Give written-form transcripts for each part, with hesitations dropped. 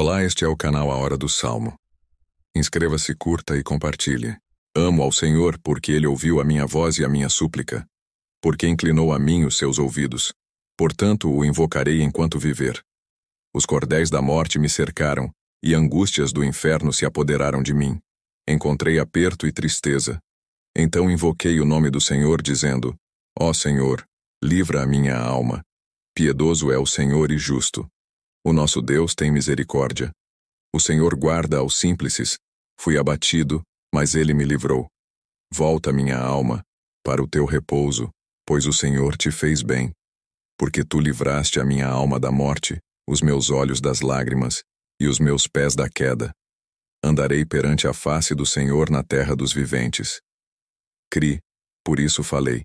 Olá, este é o canal A Hora do Salmo. Inscreva-se, curta e compartilhe. Amo ao Senhor porque Ele ouviu a minha voz e a minha súplica, porque inclinou a mim os seus ouvidos. Portanto, o invocarei enquanto viver. Os cordéis da morte me cercaram, e angústias do inferno se apoderaram de mim. Encontrei aperto e tristeza. Então invoquei o nome do Senhor, dizendo: Ó Senhor, livra a minha alma. Piedoso é o Senhor e justo. O nosso Deus tem misericórdia. O Senhor guarda aos simples. Fui abatido, mas Ele me livrou. Volta minha alma para o teu repouso, pois o Senhor te fez bem. Porque tu livraste a minha alma da morte, os meus olhos das lágrimas, e os meus pés da queda. Andarei perante a face do Senhor na terra dos viventes. Cri, por isso falei.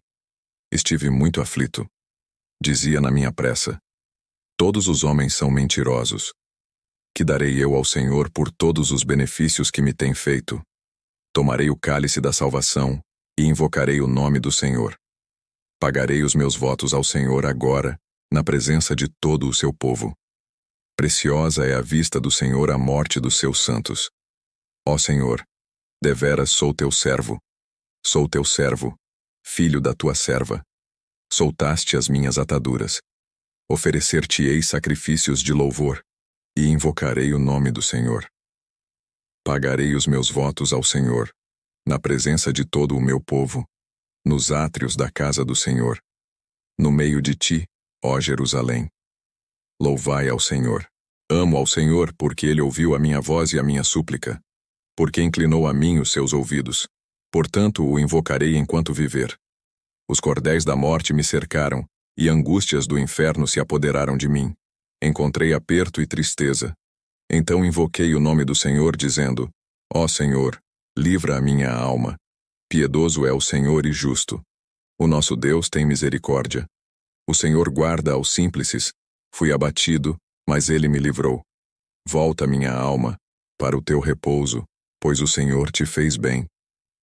Estive muito aflito. Dizia na minha pressa: todos os homens são mentirosos. Que darei eu ao Senhor por todos os benefícios que me tem feito? Tomarei o cálice da salvação e invocarei o nome do Senhor. Pagarei os meus votos ao Senhor agora, na presença de todo o seu povo. Preciosa é à vista do Senhor a morte dos seus santos. Ó Senhor, deveras sou teu servo. Sou teu servo, filho da tua serva. Soltaste as minhas ataduras. Oferecer-te-ei sacrifícios de louvor, e invocarei o nome do Senhor. Pagarei os meus votos ao Senhor, na presença de todo o meu povo, nos átrios da casa do Senhor, no meio de ti, ó Jerusalém. Louvai ao Senhor. Amo ao Senhor porque Ele ouviu a minha voz e a minha súplica, porque inclinou a mim os seus ouvidos. Portanto, o invocarei enquanto viver. Os cordéis da morte me cercaram, e angústias do inferno se apoderaram de mim. Encontrei aperto e tristeza. Então invoquei o nome do Senhor, dizendo: Ó Senhor, livra a minha alma. Piedoso é o Senhor e justo. O nosso Deus tem misericórdia. O Senhor guarda aos simples. Fui abatido, mas Ele me livrou. Volta minha alma para o teu repouso, pois o Senhor te fez bem.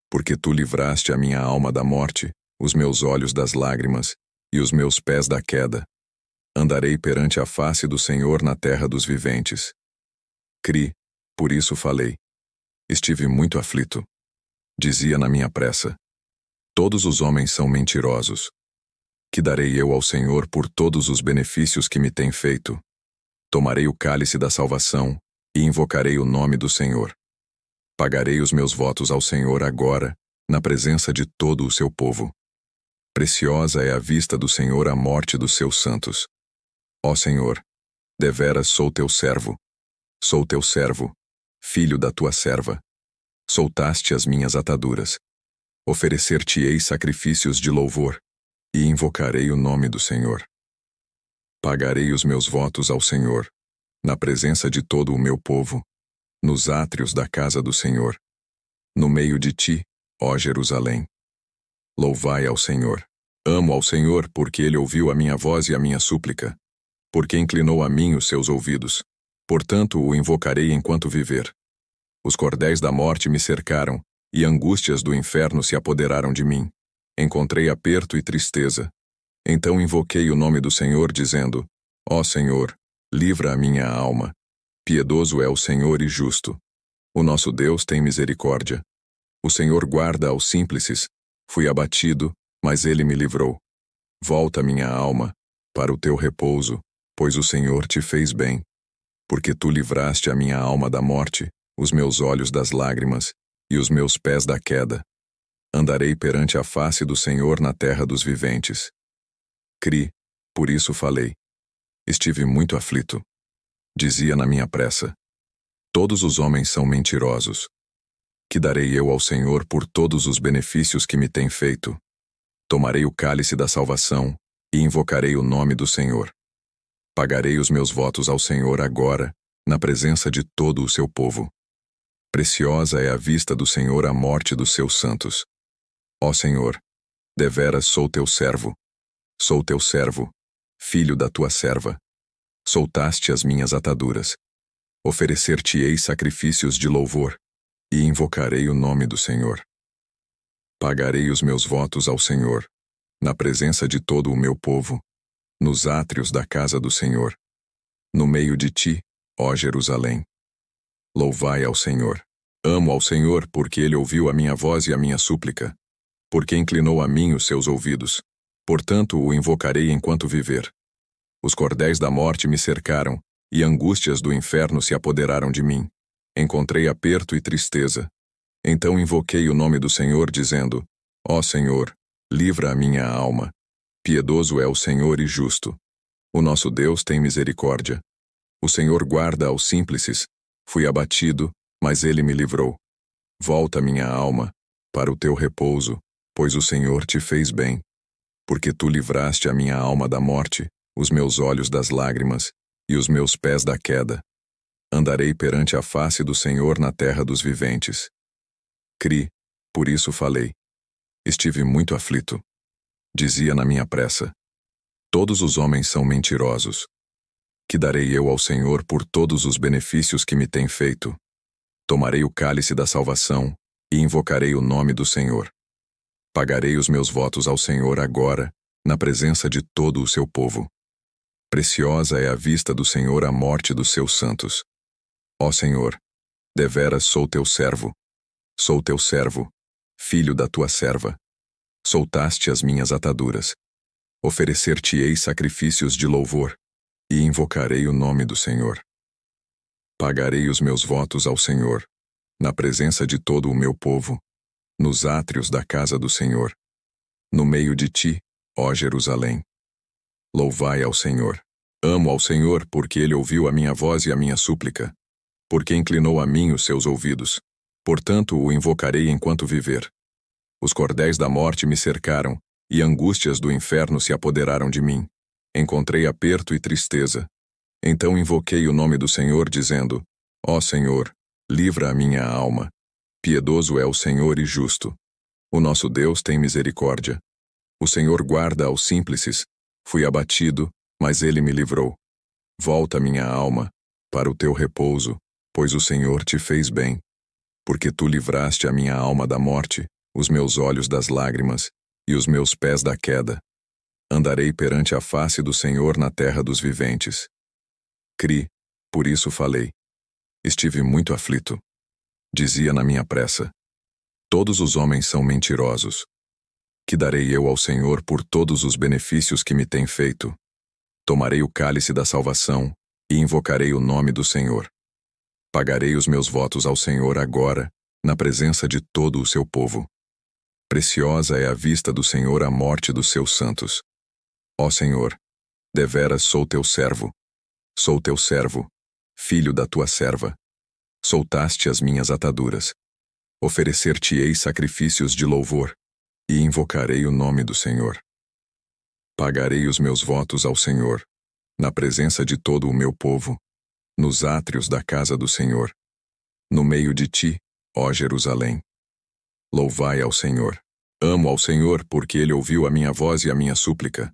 Porque tu livraste a minha alma da morte, os meus olhos das lágrimas, e os meus pés da queda. Andarei perante a face do Senhor na terra dos viventes. Cri, por isso falei. Estive muito aflito. Dizia na minha pressa: todos os homens são mentirosos. Que darei eu ao Senhor por todos os benefícios que me tem feito? Tomarei o cálice da salvação e invocarei o nome do Senhor. Pagarei os meus votos ao Senhor agora, na presença de todo o seu povo. Preciosa é à vista do Senhor a morte dos seus santos. Ó Senhor, deveras sou teu servo. Sou teu servo, filho da tua serva. Soltaste as minhas ataduras. Oferecer-te-ei sacrifícios de louvor, e invocarei o nome do Senhor. Pagarei os meus votos ao Senhor, na presença de todo o meu povo, nos átrios da casa do Senhor, no meio de ti, ó Jerusalém. Louvai ao Senhor. Amo ao Senhor porque Ele ouviu a minha voz e a minha súplica, porque inclinou a mim os seus ouvidos. Portanto, o invocarei enquanto viver. Os cordéis da morte me cercaram, e angústias do inferno se apoderaram de mim. Encontrei aperto e tristeza. Então invoquei o nome do Senhor, dizendo: Ó Senhor, livra a minha alma. Piedoso é o Senhor e justo. O nosso Deus tem misericórdia. O Senhor guarda aos simples. Fui abatido, mas Ele me livrou. Volta minha alma para o teu repouso, pois o Senhor te fez bem. Porque tu livraste a minha alma da morte, os meus olhos das lágrimas, e os meus pés da queda. Andarei perante a face do Senhor na terra dos viventes. Cri, por isso falei. Estive muito aflito. Dizia na minha pressa: todos os homens são mentirosos. Que darei eu ao Senhor por todos os benefícios que me tem feito? Tomarei o cálice da salvação e invocarei o nome do Senhor. Pagarei os meus votos ao Senhor agora, na presença de todo o seu povo. Preciosa é à vista do Senhor a morte dos seus santos. Ó Senhor, deveras sou teu servo. Sou teu servo, filho da tua serva. Soltaste as minhas ataduras. Oferecer-te-ei sacrifícios de louvor, e invocarei o nome do Senhor. Pagarei os meus votos ao Senhor, na presença de todo o meu povo, nos átrios da casa do Senhor, no meio de ti, ó Jerusalém. Louvai ao Senhor. Amo ao Senhor porque ele ouviu a minha voz e a minha súplica, porque inclinou a mim os seus ouvidos. Portanto o invocarei enquanto viver. Os cordéis da morte me cercaram, e angústias do inferno se apoderaram de mim. Encontrei aperto e tristeza. Então invoquei o nome do Senhor, dizendo: Ó Senhor, livra a minha alma. Piedoso é o Senhor e justo. O nosso Deus tem misericórdia. O Senhor guarda aos simples. Fui abatido, mas ele me livrou. Volta minha alma para o teu repouso, pois o Senhor te fez bem. Porque tu livraste a minha alma da morte, os meus olhos das lágrimas, e os meus pés da queda. Andarei perante a face do Senhor na terra dos viventes. Cri, por isso falei. Estive muito aflito. Dizia na minha pressa: todos os homens são mentirosos. Que darei eu ao Senhor por todos os benefícios que me tem feito? Tomarei o cálice da salvação e invocarei o nome do Senhor. Pagarei os meus votos ao Senhor agora, na presença de todo o seu povo. Preciosa é à vista do Senhor a morte dos seus santos. Ó Senhor, deveras sou teu servo. Sou teu servo, filho da tua serva. Soltaste as minhas ataduras. Oferecer-te-ei sacrifícios de louvor, e invocarei o nome do Senhor. Pagarei os meus votos ao Senhor, na presença de todo o meu povo, nos átrios da casa do Senhor, no meio de ti, ó Jerusalém. Louvai ao Senhor. Amo ao Senhor porque ele ouviu a minha voz e a minha súplica, porque inclinou a mim os seus ouvidos. Portanto o invocarei enquanto viver. Os cordéis da morte me cercaram, e angústias do inferno se apoderaram de mim. Encontrei aperto e tristeza. Então invoquei o nome do Senhor, dizendo: Ó Senhor, livra a minha alma. Piedoso é o Senhor e justo. O nosso Deus tem misericórdia. O Senhor guarda aos simples. Fui abatido, mas ele me livrou. Volta minha alma para o teu repouso, pois o Senhor te fez bem. Porque tu livraste a minha alma da morte, os meus olhos das lágrimas, e os meus pés da queda. Andarei perante a face do Senhor na terra dos viventes. Cri, por isso falei. Estive muito aflito. Dizia na minha pressa: todos os homens são mentirosos. Que darei eu ao Senhor por todos os benefícios que me tem feito? Tomarei o cálice da salvação e invocarei o nome do Senhor. Pagarei os meus votos ao Senhor agora, na presença de todo o seu povo. Preciosa é à vista do Senhor a morte dos seus santos. Ó Senhor, deveras sou teu servo. Sou teu servo, filho da tua serva. Soltaste as minhas ataduras. Oferecer-te-ei sacrifícios de louvor, e invocarei o nome do Senhor. Pagarei os meus votos ao Senhor, na presença de todo o meu povo, nos átrios da casa do Senhor, no meio de ti, ó Jerusalém. Louvai ao Senhor. Amo ao Senhor porque ele ouviu a minha voz e a minha súplica,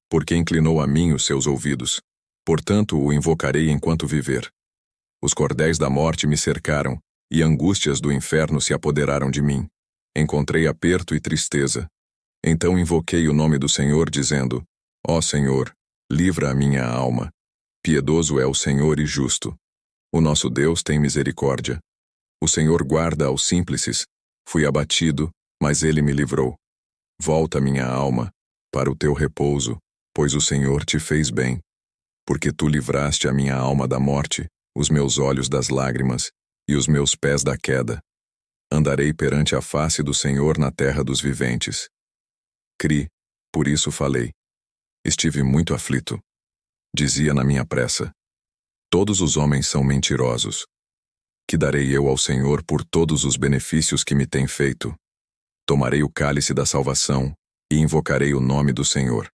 porque inclinou a mim os seus ouvidos. Portanto o invocarei enquanto viver. Os cordéis da morte me cercaram, e angústias do inferno se apoderaram de mim. Encontrei aperto e tristeza. Então invoquei o nome do Senhor, dizendo: Ó Senhor, livra a minha alma. Piedoso é o Senhor e justo. O nosso Deus tem misericórdia. O Senhor guarda aos simples. Fui abatido, mas ele me livrou. Volta minha alma para o teu repouso, pois o Senhor te fez bem. Porque tu livraste a minha alma da morte, os meus olhos das lágrimas, e os meus pés da queda. Andarei perante a face do Senhor na terra dos viventes. Cri, por isso falei. Estive muito aflito. Dizia na minha pressa: todos os homens são mentirosos. Que darei eu ao Senhor por todos os benefícios que me tem feito? Tomarei o cálice da salvação e invocarei o nome do Senhor.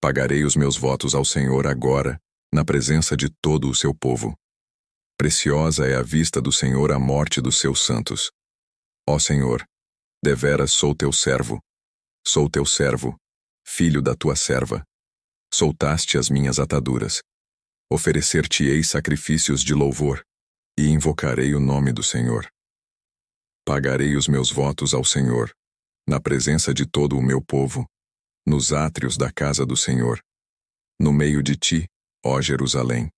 Pagarei os meus votos ao Senhor agora, na presença de todo o seu povo. Preciosa é à vista do Senhor a morte dos seus santos. Ó Senhor, deveras sou teu servo. Sou teu servo, filho da tua serva. Soltaste as minhas ataduras. Oferecer-te-ei sacrifícios de louvor, e invocarei o nome do Senhor. Pagarei os meus votos ao Senhor, na presença de todo o meu povo, nos átrios da casa do Senhor, no meio de ti, ó Jerusalém.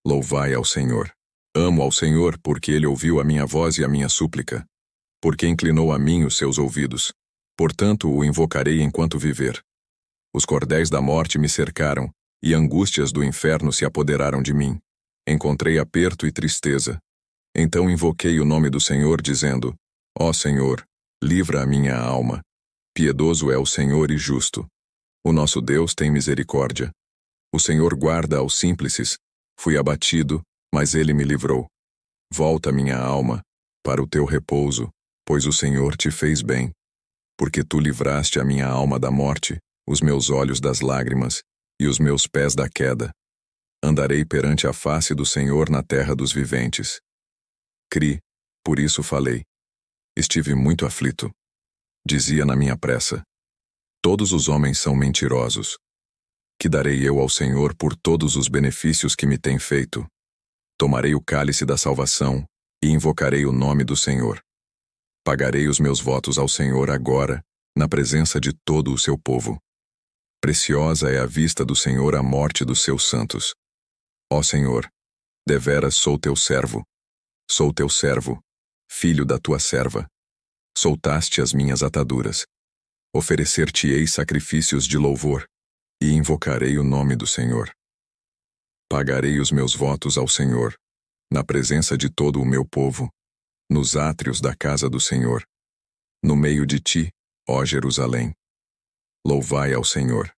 Louvai ao Senhor. Amo ao Senhor porque ele ouviu a minha voz e a minha súplica, porque inclinou a mim os seus ouvidos. Portanto, o invocarei enquanto viver. Os cordéis da morte me cercaram, e angústias do inferno se apoderaram de mim. Encontrei aperto e tristeza. Então invoquei o nome do Senhor, dizendo: Ó Senhor, livra a minha alma. Piedoso é o Senhor e justo. O nosso Deus tem misericórdia. O Senhor guarda aos simples. Fui abatido, mas ele me livrou. Volta, minha alma, para o teu repouso, pois o Senhor te fez bem. Porque tu livraste a minha alma da morte, os meus olhos das lágrimas, e os meus pés da queda. Andarei perante a face do Senhor na terra dos viventes. Cri, por isso falei. Estive muito aflito. Dizia na minha pressa: todos os homens são mentirosos. Que darei eu ao Senhor por todos os benefícios que me tem feito? Tomarei o cálice da salvação e invocarei o nome do Senhor. Pagarei os meus votos ao Senhor agora, na presença de todo o seu povo. Preciosa é à vista do Senhor a morte dos seus santos. Ó Senhor, deveras sou teu servo. Sou teu servo, filho da tua serva. Soltaste as minhas ataduras. Oferecer-te-ei sacrifícios de louvor, e invocarei o nome do Senhor. Pagarei os meus votos ao Senhor, na presença de todo o meu povo, nos átrios da casa do Senhor, no meio de ti, ó Jerusalém. Louvai ao Senhor.